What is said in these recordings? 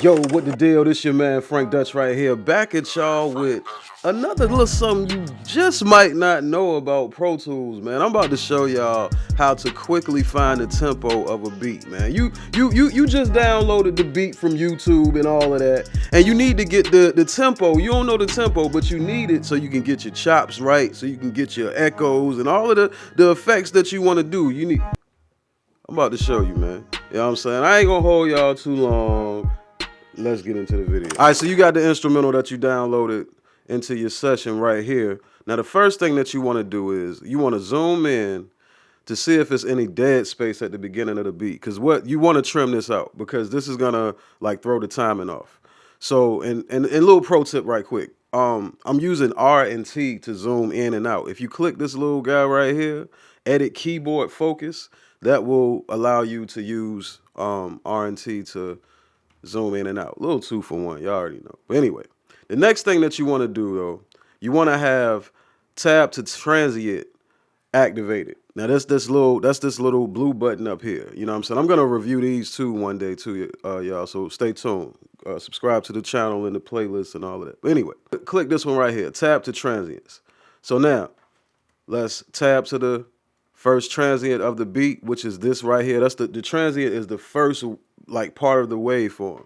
Yo, what the deal? This your man Frank Dutch right here, back at y'all with another little something you just might not know about Pro Tools, man. I'm about to show y'all how to quickly find the tempo of a beat, man. You just downloaded the beat from YouTube and all of that, and you need to get the tempo. You don't know the tempo, but you need it so you can get your chops right, so you can get your echoes and all of the effects that you want to do. I'm about to show you, man. You know what I'm saying? I ain't gonna hold y'all too long. Let's get into the video. All right, so you got the instrumental that you downloaded into your session right here. Now, the first thing that you want to do is you want to zoom in to see if there's any dead space at the beginning of the beat. Because what you want to trim this out, because this is gonna like throw the timing off. So, and little pro tip right quick. I'm using R and T to zoom in and out. If you click this little guy right here, edit keyboard focus, that will allow you to use R and T to zoom in and out. A little 2 for 1, y'all already know. But anyway, the next thing that you want to do though, you want to have tab to transient activated. Now that's this little blue button up here. You know what I'm saying? I'm gonna review these too one day too, y'all. So stay tuned. Subscribe to the channel and the playlist and all of that. But anyway, click this one right here. Tab to transients. So now let's tab to the first transient of the beat, which is this right here. That's the transient is the first like part of the waveform.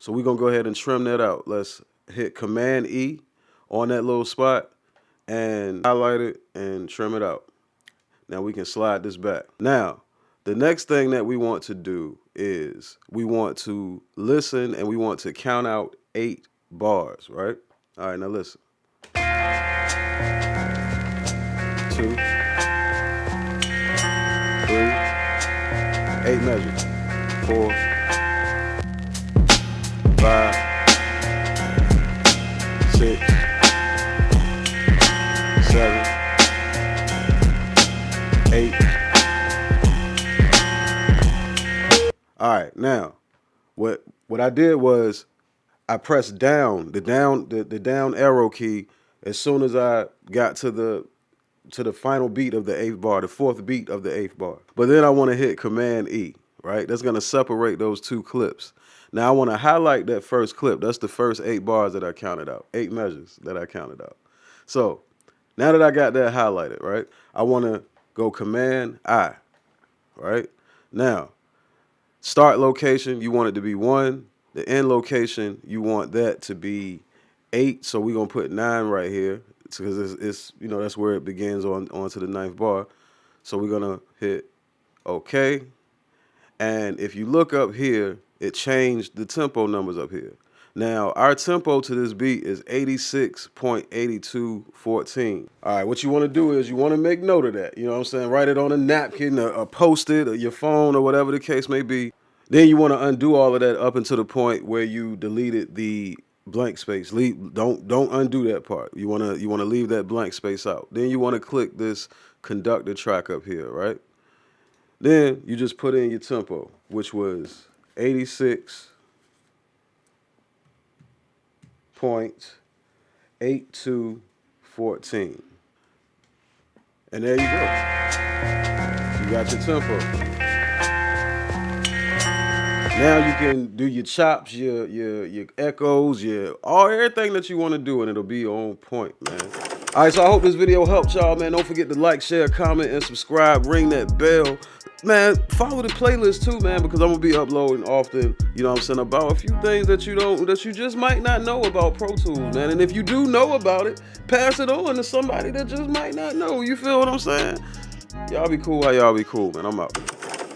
So we're gonna go ahead and trim that out. Let's hit Command E on that little spot and highlight it and trim it out. Now we can slide this back. Now, the next thing that we want to do is we want to listen and we want to count out 8 bars, right? All right, now listen. 2, 3, 8 measures. 4, 5, 6, 7, 8. All right, now what I did was I pressed down the down arrow key as soon as I got to the final beat of the 8th bar, the 4th beat of the 8th bar. But then I want to hit Command E, right? That's going to separate those 2 clips. Now I want to highlight that first clip. That's the first 8 bars that I counted out, 8 measures that I counted out. So now that I got that highlighted, right, I want to go Command I, right? Now, start location, you want it to be 1. The end location, you want that to be 8. So we're going to put 9 right here because it's you know, that's where it begins onto the 9th bar. So we're going to hit OK. And if you look up here, it changed the tempo numbers up here. Now, our tempo to this beat is 86.8214. All right, what you want to do is you want to make note of that. You know what I'm saying? Write it on a napkin, a Post-it, or your phone, or whatever the case may be. Then you want to undo all of that up until the point where you deleted the blank space. Don't undo that part. You want to leave that blank space out. Then you want to click this conductor track up here, right? Then you just put in your tempo, which was 86.8214. And there you go. You got your tempo. Now you can do your chops, your echoes, everything that you want to do, and it'll be on point, man. All right, so I hope this video helped y'all, man. Don't forget to like, share, comment, and subscribe. Ring that bell. Man, follow the playlist too, man, because I'm gonna be uploading often, you know what I'm saying, about a few things that you just might not know about Pro Tools, man. And if you do know about it, pass it on to somebody that just might not know. You feel what I'm saying? Y'all be cool while y'all be cool, man. I'm out.